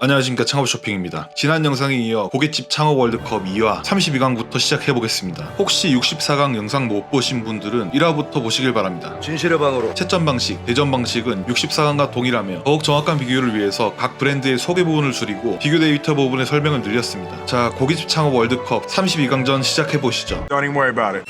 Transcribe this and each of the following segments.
안녕하십니까, 창업쇼핑입니다. 지난 영상에 이어 고깃집 창업 월드컵 2화 32강부터 시작해보겠습니다. 혹시 64강 영상 못 보신 분들은 1화부터 보시길 바랍니다. 진실의 방으로 채점 방식, 대전 방식은 64강과 동일하며 더욱 정확한 비교를 위해서 각 브랜드의 소개 부분을 줄이고 비교 데이터 부분의 설명을 늘렸습니다. 자, 고깃집 창업 월드컵 32강전 시작해보시죠. Don't even worry about it.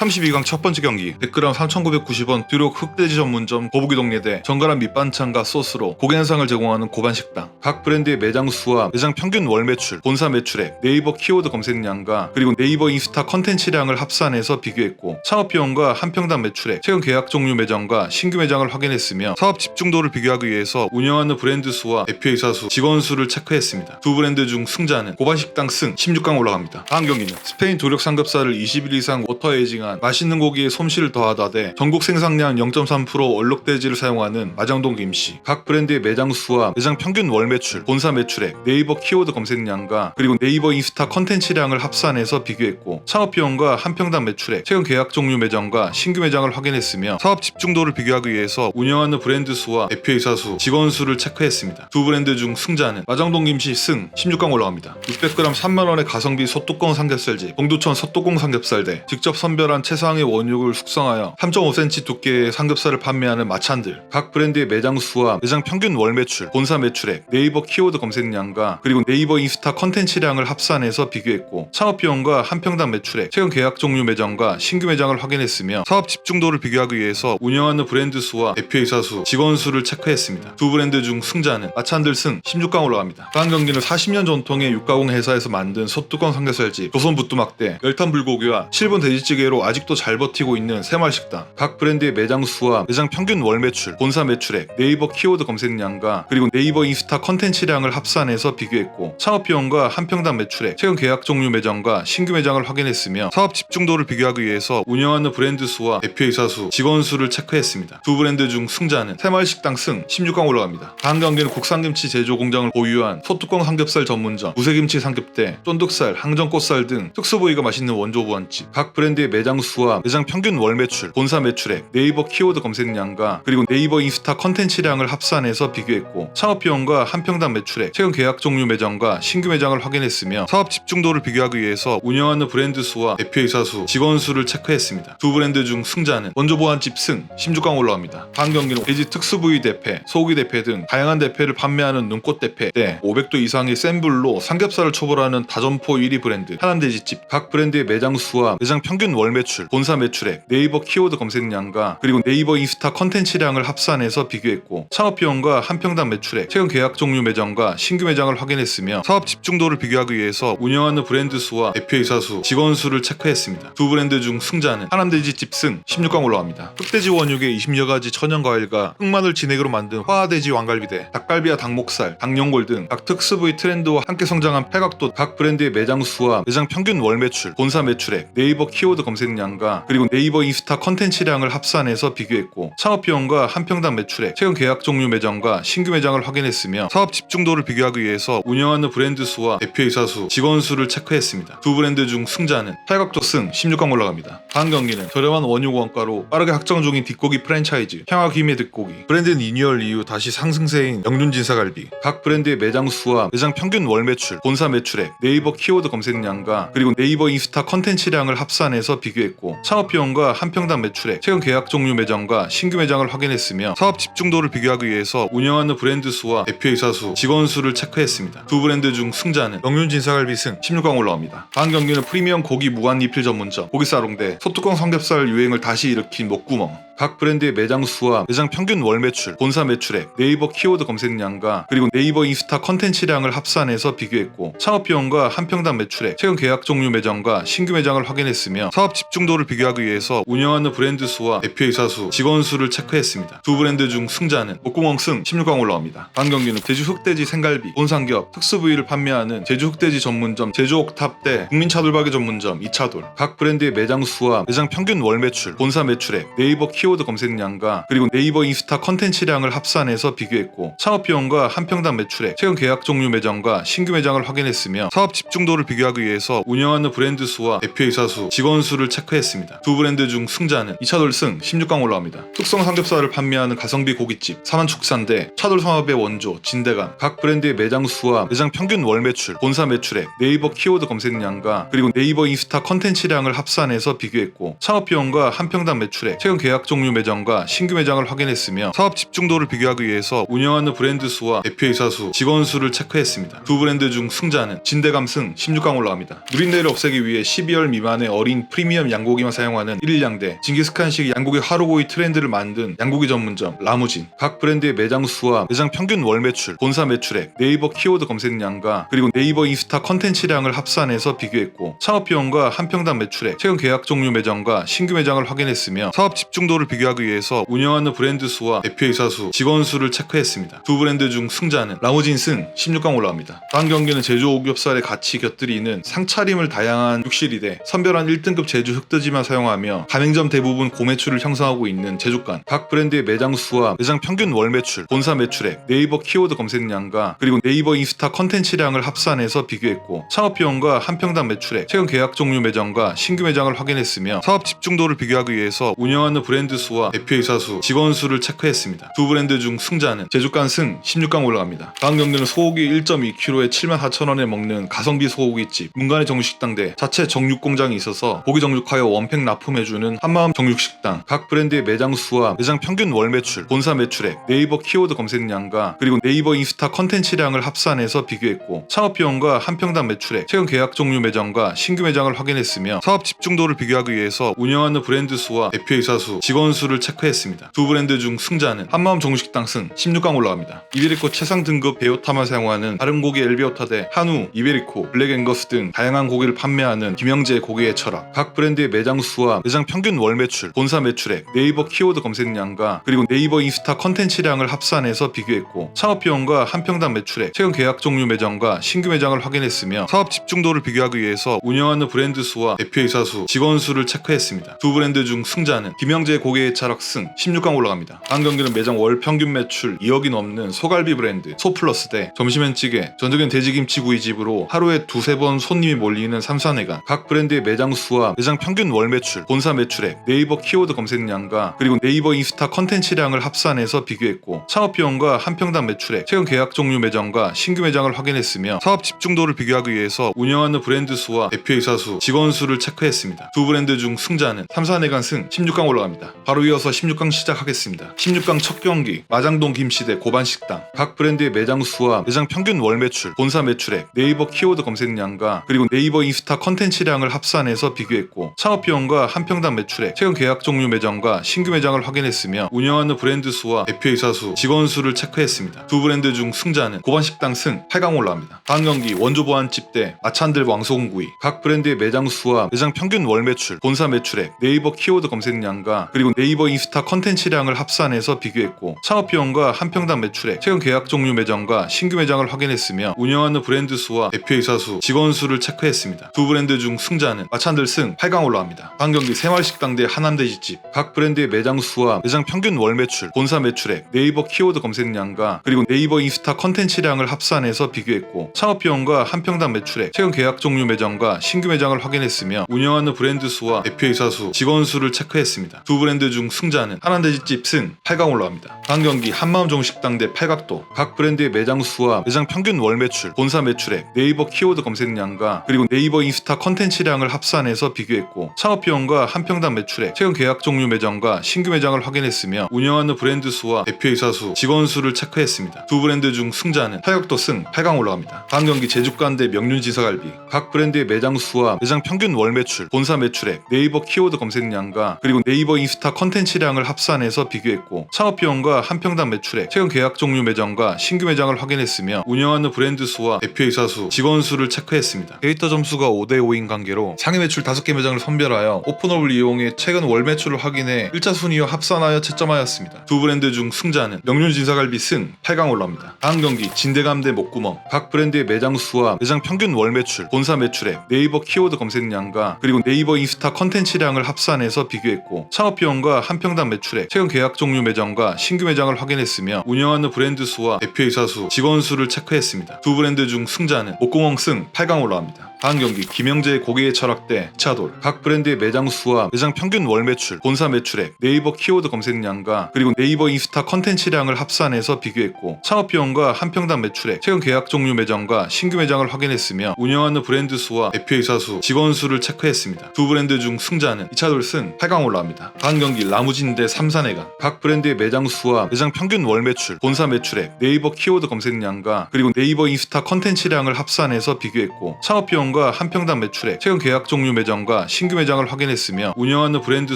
32강 첫 번째 경기 100g 3,990원 두록 흑돼지 전문점 거북이 동네대 정갈한 밑반찬과 소스로 고견상을 제공하는 고반식당. 각 브랜드의 매장 수와 매장 평균 월 매출, 본사 매출액, 네이버 키워드 검색량과 그리고 네이버 인스타 컨텐츠량을 합산해서 비교했고 창업 비용과 한 평당 매출액, 최근 계약 종류 매장과 신규 매장을 확인했으며 사업 집중도를 비교하기 위해서 운영하는 브랜드 수와 대표이사 수, 직원 수를 체크했습니다. 두 브랜드 중 승자는 고반식당 승 16강 올라갑니다. 다음 경기는 스페인 도력 삼겹살을 20일 이상 워터 에이징한 맛있는 고기에 솜씨를 더하다 대 전국 생산량 0.3% 얼룩돼지를 사용하는 마장동 김씨. 각 브랜드의 매장 수와 매장 평균 월 매출, 본사 매출액, 네이버 키워드 검색량과 그리고 네이버 인스타 컨텐츠량을 합산해서 비교했고 창업 비용과 한 평당 매출액, 최근 계약 종류 매장과 신규 매장을 확인했으며 사업 집중도를 비교하기 위해서 운영하는 브랜드 수와 대표이사 수, 직원 수를 체크했습니다. 두 브랜드 중 승자는 마장동 김씨 승 16강 올라갑니다. 600g 3만원의 가성비 소뚜껑 삼겹살집 봉두천 소뚜껑 삼겹살 대 직접 선별한 최상의 원육을 숙성하여 3.5cm 두께의 삼겹살을 판매하는 마찬들. 각 브랜드의 매장 수와 매장 평균 월 매출, 본사 매출액, 네이버 키워드 검색량과 그리고 네이버 인스타 컨텐츠량을 합산해서 비교했고 창업 비용과 한 평당 매출액, 최근 계약 종류 매장과 신규 매장을 확인했으며 사업 집중도를 비교하기 위해서 운영하는 브랜드 수와 대표이사 수, 직원 수를 체크했습니다. 두 브랜드 중 승자는 마찬들 승 16강 올라갑니다. 다음 경기는 40년 전통의 육가공 회사에서 만든 소뚜껑 삼겹살집 조선 부뚜막대 열탄 불고기와 7분 돼지찌개로 아직도 잘 버티고 있는 새마을식당. 각 브랜드의 매장 수와 매장 평균 월 매출, 본사 매출액, 네이버 키워드 검색량과 그리고 네이버 인스타 컨텐츠량을 합산해서 비교했고 창업 비용과 한 평당 매출액, 최근 계약 종류 매장과 신규 매장을 확인했으며 사업 집중도를 비교하기 위해서 운영하는 브랜드 수와 대표이사 수, 직원 수를 체크했습니다. 두 브랜드 중 승자는 새마을식당 승 16강 올라갑니다. 다음 경기는 국산김치 제조 공장을 보유한 소뚜껑 삼겹살 전문점 무쇠김치 삼겹대, 쫀득살, 항정꽃살 등 특수부위가 맛있는 원조부원집. 각 브랜드의 매장 수와 매장 평균 월 매출, 본사 매출액, 네이버 키워드 검색량과 그리고 네이버 인스타 컨텐츠량을 합산해서 비교했고 창업 비용과 한 평당 매출액, 최근 계약 종류 매장과 신규 매장을 확인했으며 사업 집중도를 비교하기 위해서 운영하는 브랜드 수와 대표이사 수, 직원 수를 체크했습니다. 두 브랜드 중 승자는 원조보안집 승 16강 올라갑니다. 다음 경기는 돼지 특수부위 대패, 소고기 대패 등 다양한 대패를 판매하는 눈꽃 대패 대 500도 이상의 센 불로 삼겹살을 초벌하는 다점포 1위 브랜드 하남돼지집. 각 브랜드의 매장 수와 매장 평균 월 매출, 본사 매출액, 네이버 키워드 검색량과 그리고 네이버 인스타 컨텐츠량을 합산해서 비교했고 창업 비용과 한 평당 매출액, 최근 계약 종류 매장과 신규 매장을 확인했으며 사업 집중도를 비교하기 위해서 운영하는 브랜드 수와 대표이사 수, 직원 수를 체크했습니다. 두 브랜드 중 승자는 하남돼지집 승 16강 올라갑니다. 흑돼지 원육에 20여 가지 천연 과일과 흑마늘 진액으로 만든 화돼지 왕갈비대, 닭갈비와 닭목살, 닭연골 등 각 특수부위 트렌드와 함께 성장한 팔각도. 각 브랜드의 매장 수와 매장 평균 월 매출, 본사 매출액, 네이버 키워드 검색량과 그리고 네이버 인스타 컨텐츠량을 합산해서 비교했고 창업 비용과 한 평당 매출액, 최근 계약 종류 매장과 신규 매장을 확인했으며 사업 집중도를 비교하기 위해서 운영하는 브랜드 수와 대표이사 수, 직원 수를 체크했습니다. 두 브랜드 중 승자는 팔각도 승 16강 올라갑니다. 다음 경기는 저렴한 원육 원가로 빠르게 확정 중인 뒷고기 프랜차이즈 향화김의 뒷고기. 브랜드 리뉴얼 이후 다시 상승세인 영륜진사갈비. 각 브랜드의 매장 수와 매장 평균 월 매출, 본사 매출액, 네이버 키워드 검색량과 그리고 네이버 인스타 컨텐츠량을 합산해서 비교했고 창업 비용과 한 평당 매출액, 최근 계약 종류 매장과 신규 매장을 확인했으며 사업 집중도를 비교하기 위해서 운영하는 브랜드 수와 대표이사 수, 직원 수를 체크했습니다. 두 브랜드 중 승자는 영륜진사갈비 승 16강 올라갑니다. 다음 경기는 프리미엄 고기 무한 리필 전문점 고기사롱 대 소뚜껑 삼겹살 유행을 다시 일으킨 목구멍. 각 브랜드의 매장 수와 매장 평균 월 매출, 본사 매출액, 네이버 키워드 검색량과 그리고 네이버 인스타 컨텐츠량을 합산해서 비교했고 창업 비용과 한 평당 매출액, 최근 계약 종류 매장과 신규 매장을 확인했으며 사업 집중도를 비교하기 위해서 운영하는 브랜드 수와 대표이사 수, 직원 수를 체크했습니다. 두 브랜드 중 승자는 목구멍 승 16강 올라갑니다. 다음 경기는 제주 흑돼지 생갈비, 본삼겹, 특수부위를 판매하는 제주 흑돼지 전문점 제주옥탑 대 국민차돌박이 전문점 이차돌. 각 브랜드의 매장 수와 매장 평균 월 매출, 본사 매출액, 네이버 키워드 검색량과 그리고 네이버 인스타 컨텐츠량을 합산해서 비교했고 창업비용과 한평당 매출액, 최근 계약 종류 매장과 신규 매장을 확인했으며 사업 집중도를 비교하기 위해서 운영하는 브랜드 수와 대표이사 수, 직원 수를 체크했습니다. 두 브랜드 중 승자는 이차돌 승 16강 올라옵니다. 특성 삼겹살을 판매하는 가성비 고깃집 사만축산대, 차돌 상업의 원조 진대감, 각 브랜드의 매장 수와 매장 평균 월 매출, 본사 매출액, 네이버 키워드 검색량과 그리고 네이버 인스타 컨텐츠량을 합산해서 비교했고 창업비용과 한평당 매출액, 최근 계약 종류 매장과 신규 매장을 확인했으며 사업 집중도를 비교하기 위해서 운영하는 브랜드 수와 대표이사 수, 직원 수를 체크했습니다. 두 브랜드 중 승자는 진대감 승 16강 올라갑니다. 누린내를 없애기 위해 12월 미만의 어린 프리미엄 양고기만 사용하는 1일양대, 징기스칸식 양고기 하루고기 트렌드를 만든 양고기 전문점 라무진, 각 브랜드의 매장 수와 매장 평균 월 매출, 본사 매출액, 네이버 키워드 검색량과 그리고 네이버 인스타 컨텐츠량을 합산해서 비교했고 창업비용과 한평당 매출액, 최근 계약 종류 매장과 신규 매장을 확인했으며 사업 집중도를 비교하기 위해서 운영하는 브랜드 수와 대표이사 수, 직원 수를 체크했습니다. 두 브랜드 중 승자는 라무진 승 16강 올라갑니다. 다음 경기는 제주 오겹살에 같이 곁들이는 상차림을 다양한 육실이대 선별한 1등급 제주 흑돼지만 사용하며 가맹점 대부분 고매출을 형성하고 있는 제주간, 각 브랜드의 매장 수와 매장 평균 월 매출, 본사 매출액, 네이버 키워드 검색량과 그리고 네이버 인스타 컨텐츠량을 합산해서 비교했고 창업비용과 한평당 매출액, 최근 계약 종류 매장과 신규 매장을 확인했으며 사업 집중도를 비교하기 위해서 운영하는 브랜드 수와 대표이사 수, 직원 수를 체크했습니다. 두 브랜드 중 승자는 제주간 승 16강 올라갑니다. 다음 경기는 소고기 1.2kg에 74,000원에 먹는 가성비 소고기집 문간의 정육식당 대 자체 정육공장이 있어서 고기 정육하여 원팩 납품해주는 한마음 정육식당, 각 브랜드의 매장 수와 매장 평균 월 매출, 본사 매출액, 네이버 키워드 검색량과 그리고 네이버 인스타 컨텐츠량을 합산해서 비교했고 창업비용과 한평당 매출액, 최근 계약 종류 매장과 신규 매장을 확인했으며 사업 집중도를 비교하기 위해서 운영하는 브랜드 수와 대표이사 수, 직원 수를 체크했습니다. 두 브랜드 중 승자는 한마음 정육식당 승 16강 올라갑니다. 이베리코 최상 등급 베오타만 사용하는 다른 고기 엘베오타 대 한우, 이베리코, 블랙 앵거스 등 다양한 고기를 판매하는 김영재 고기의 철학, 각 브랜드의 매장 수와 매장 평균 월 매출, 본사 매출액, 네이버 키워드 검색량과 그리고 네이버 인스타 컨텐츠량을 합산해서 비교했고 창업비용과 한평당 매출액, 최근 계약 종류 매장과 신규 매장을 확인했으며 사업 집중도를 비교하기 위해서 운영하는 브랜드 수와 대표이사 수, 직원 수를 체크했습니다. 두 브랜드 중 승자는 김영재 고기의 철학 승 16강 올라갑니다. 다음 경기는 매장 월 평균 매출 2억이 넘는 소갈비 브랜드 소플러스 대 점심엔 찌개, 전적인 돼지김치구이집으로 하루에 두세 번 손님이 몰리는 삼산회관, 각 브랜드의 매장 수와 매장 평균 월 매출, 본사 매출액, 네이버 키워드 검색량과 그리고 네이버 인스타 컨텐츠량을 합산해서 비교했고 창업비용과 한평당 매출액, 최근 계약 종류 매장과 신규 매장을 확인했으며 사업 집중도를 비교하기 위해서 운영하는 브랜드 수와 대표이사 수, 직원 수를 체크했습니다. 두 브랜드 중 승자는 삼산회관 승 16강 올라갑니다. 바로 이어서 16강 시작하겠습니다. 16강 첫 경기 마장동 김씨대 고반식당, 각 브랜드의 매장 수와 매장 평균 월 매출, 본사 매출액, 네이버 키워드 검색량과 그리고 네이버 인스타 컨텐츠량을 합산해서 비교했고 창업비용과 한평당 매출액, 최근 계약 종류 매장과 신규 매장을 확인했으며 운영하는 브랜드 수와 대표이사 수, 직원 수를 체크했습니다. 두 브랜드 중 승자는 고반식당 승 8강 올라갑니다. 다음 경기 원조보안집 대 마찬들 왕소금구이, 각 브랜드의 매장 수와 매장 평균 월 매출, 본사 매출액, 네이버 키워드 검색량과 그리고 네이버 인스타 컨텐츠량을 합산해서 비교했고 창업비용과 한평당 매출액, 최근 계약 종류 매장과 신규 매장을 확인했으며 운영하는 브랜드 수와 대표이사 수, 직원 수를 체크했습니다. 두 브랜드 중 승자는 마찬들 승 8강 올라갑니다. 다음 경기 새마을식당 대 하남돼지집, 각 브랜드의 매장 수와 매장 평균 월 매출, 본사 매출액, 네이버 키워드 검색량과 그리고 네이버 인스타 컨텐츠량을 합산해서 비교했고 창업비용과 한평당 매출액, 최근 계약 종류 매장과 신규 매장을 확인했으며 운영하는 브랜드 수와 대표이사 수, 직원 수를 체크했습니다. 두 브랜드 중 승자는 하남돼지집 승 8강 올라갑니다. 다음 경기 한마음 정식당 대 팔각도, 각 브랜드의 매장 수와 매장 평균 월 매출, 본사 매출액, 네이버 키워드 검색량과 그리고 네이버 인스타 컨텐츠량을 합산해서 비교했고 창업비용과 한평당 매출액, 최근 계약 종류 매장과 신규 매장을 확인했으며 운영하는 브랜드 수와 대표이사 수, 직원 수를 체크했습니다. 두 브랜드 중 승자는 팔각도 승 8강 올라갑니다. 다음 경기 제주간 대 명륜지사갈비, 각 브랜드의 매장 수와 매장 평균 월 매출, 본사 매출액, 네이버 키워드 검색량과 그리고 네이버 인스타 컨텐츠량을 합산해서 비교했고 창업비용과 한평당 매출액, 최근 계약 종류 매장과 신규 매장을 확인했으며 운영하는 브랜드 수와 대표이사 수, 직원 수를 체크했습니다. 데이터 점수가 5대5인 관계로 상위 매출 5개 매장을 선별하여 오픈업을 이용해 최근 월 매출을 확인해 1차 순위와 합산하여 채점하였습니다. 두 브랜드 중 승자는 명륜진사갈비 승 8강 올라옵니다. 다음 경기 진대감 대 목구멍, 각 브랜드의 매장 수와 매장 평균 월 매출, 본사 매출액, 네이버 키워드 검색량과 그리고 네이버 인스타 컨텐츠량을 합산해서 비교했고 창업비용과 영업비용과 한평당 매출액, 최근 계약 종류 매장과 신규 매장을 확인했으며 운영하는 브랜드 수와 대표이사 수, 직원 수를 체크했습니다. 두 브랜드 중 승자는 목구멍 승 8강 올라갑니다. 다음 경기 김영재의 고객의 철학 대 이차돌. 각 브랜드의 매장 수와 매장 평균 월 매출, 본사 매출액, 네이버 키워드 검색량과 그리고 네이버 인스타 컨텐츠량을 합산해서 비교했고 창업비용과 한평당 매출액, 최근 계약 종류 매장과 신규 매장을 확인했으며 운영하는 브랜드 수와 대표이사 수, 직원 수를 체크했습니다. 두 브랜드 중 승자는 이차돌 승 8강 올라갑니다. 다음 경기 라무진 대 삼산회관. 각 브랜드의 매장 수와 매장 평균 월 매출, 본사 매출액, 네이버 키워드 검색량과 그리고 네이버 인스타 컨텐츠량을 합산해서 비교했고 창업비용 과 한평당 매출액, 최근 계약 종류 매장과 신규 매장을 확인했으며 운영하는 브랜드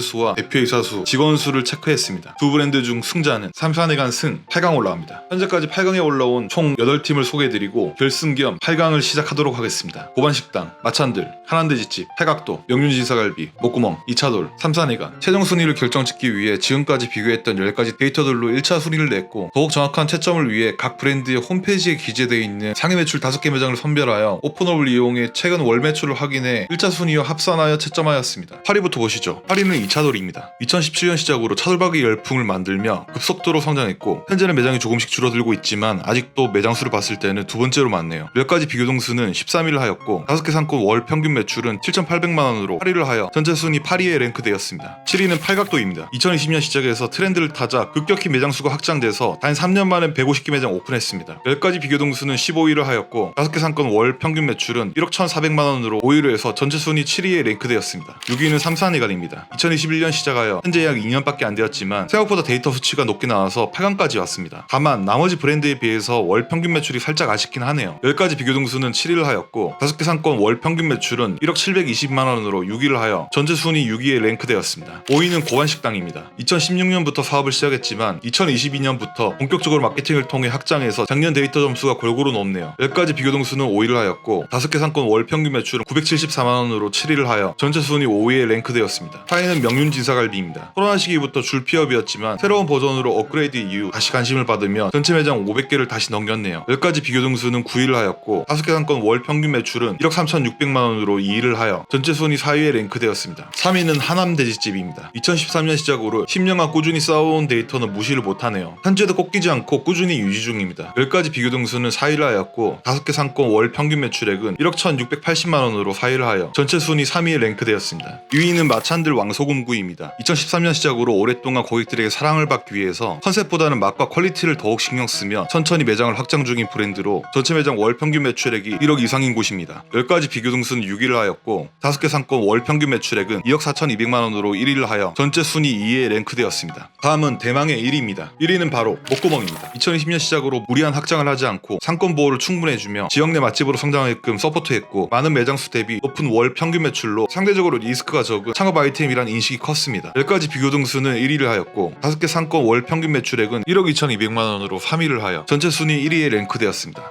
수와 대표이사 수, 직원 수를 체크했습니다. 두 브랜드 중 승자는 삼산회관 승 8강 올라갑니다. 현재까지 8강에 올라온 총 8팀을 소개해드리고 결승 겸 8강을 시작하도록 하겠습니다. 고반식당, 마찬들, 하난돼지집, 해각도, 명륜진사갈비, 목구멍, 이차돌, 삼산회관. 최종 순위를 결정짓기 위해 지금까지 비교했던 10가지 데이터들로 1차 순위를 냈고 더욱 정확한 채점을 위해 각 브랜드의 홈페이지에 기재되어 있는 상위 매출 5개 매장을 선별하여 오픈업을 이용해 최근 월 매출을 확인해 1차 순위와 합산하여 채점하였습니다. 8위부터 보시죠. 8위는 이차돌입니다. 2017년 시작으로 차돌박이 열풍을 만들며 급속도로 성장했고 현재는 매장이 조금씩 줄어들고 있지만 아직도 매장 수를 봤을 때는 두 번째로 많네요. 몇 가지 비교 동수는 13위를 하였고 5개 상권 월 평균 매출은 7,800만원으로 8위를 하여 전체 순위 8위에 랭크되었습니다. 7위는 팔각도입니다. 2020년 시작해서 트렌드를 타자 급격히 매장 수가 확장돼서 단 3년 만에 150개 매장 오픈했습니다. 10가지 비교 동수는 15위를 하였고 5개 상권 월 평균 매출은 1억 1,400만원으로 5위로 해서 전체 순위 7위에 랭크되었습니다. 6위는 삼산회관입니다. 2021년 시작하여 현재 약 2년밖에 안 되었지만 생각보다 데이터 수치가 높게 나와서 8강까지 왔습니다. 다만 나머지 브랜드에 비해서 월 평균 매출이 살짝 아쉽긴 하네요. 10가지 비교 동수는 7위를 하였고 5개 상권 월 평균 매출은 1억 720만원으로 6위를 하여 전체 순위 6위에 랭크되었습니다. 5위는 고반식당입니다. 2016년부터 사업을 시작했지만 2022년부터 본격적으로 마케팅을 통해 확장해서 작년 데이터 점수가 골고루 높네요. 10가지 비교 동수는 5위를 하였고 5개 상권 월 평균 매출은 974만원으로 7위를 하여 전체 순위 5위에 랭크되었습니다. 4위는 명륜진사갈비입니다. 코로나 시기부터 줄피업이었지만 새로운 버전으로 업그레이드 이후 다시 관심을 받으며 전체 매장 500개를 다시 넘겼네요. 10가지 비교 등수는 9위를 하였고 5개 상권 월 평균 매출은 1억 3,600만원으로 2위를 하여 전체 순위 4위에 랭크되었습니다. 3위는 하남돼지집입니다. 2013년 시작으로 10년간 꾸준히 쌓아온 데이터는 무시를 못하네요. 현재도 꺾이지 않고 꾸준히 유지 중입니다. 10가지 비교 등수는 4위를 하였고 5개 상권 월 평균 매출액은 1억 1,680만원으로 4위를 하여 전체 순위 3위에 랭크되었습니다. 2위는 마찬들 왕소금구이입니다. 2013년 시작으로 오랫동안 고객들에게 사랑을 받기 위해서 컨셉보다는 맛과 퀄리티를 더욱 신경 쓰며 천천히 매장을 확장 중인 브랜드로 전체 매장 월 평균 매출액이 1억 이상인 곳입니다. 10가지 비교 등수는 6위를 하였고 5개 상권 월 평균 매출액은 2억 4,200만원으로 1위를 하여 전체 순위 2위에 랭크되었습니다. 다음은 대망의 1위입니다. 1위는 바로 목구멍입니다. 2020년 시작으로 무리한 확장을 하지 않고 상권 보호를 충분히 해주며 지역 내 맛집으로 성장하게끔 서포트했고 많은 매장 수 대비 높은 월 평균 매출로 상대적으로 리스크가 적은 창업 아이템이란 인식이 컸습니다. 10가지 비교 등수는 1위를 하였고 5개 상권 월 평균 매출액은 1억 2,200만원으로 3위를 하여 전체 순위 1위에 랭크되었습니다.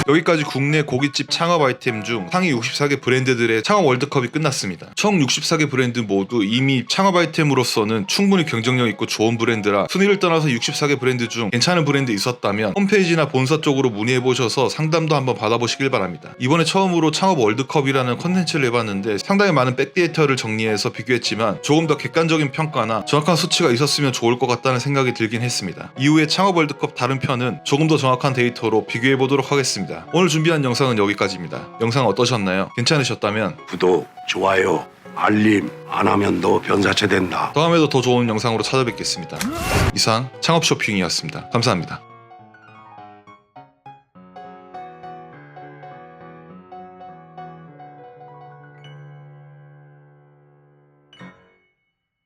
여기까지 국내 고깃집 창업 아이템 중 상위 64개 브랜드들의 창업 월드컵이 끝났습니다. 총 64개 브랜드 모두 이미 창업 아이템으로서는 충분히 경쟁력 있고 좋은 브랜드라 순위를 떠나서 64개 브랜드 중 괜찮은 브랜드 있었다면 홈페이지나 본사 쪽으로 문의해보셔서 상담도 한번 받아보시길 바랍니다. 이번에 처음으로 창업 월드컵이라는 컨텐츠를 해봤는데 상당히 많은 백데이터를 정리해서 비교했지만 조금 더 객관적인 평가나 정확한 수치가 있었으면 좋을 것 같다는 생각이 들긴 했습니다. 이후에 창업 월드컵 다른 편은 조금 더 정확한 데이터로 비교해보도록 하겠습니다. 오늘 준비한 영상은 여기까지입니다. 영상 어떠셨나요? 괜찮으셨다면 구독, 좋아요, 알림 안 하면 너 변사체 된다. 다음에도 더 좋은 영상으로 찾아뵙겠습니다. 이상 창업 쇼핑이었습니다. 감사합니다.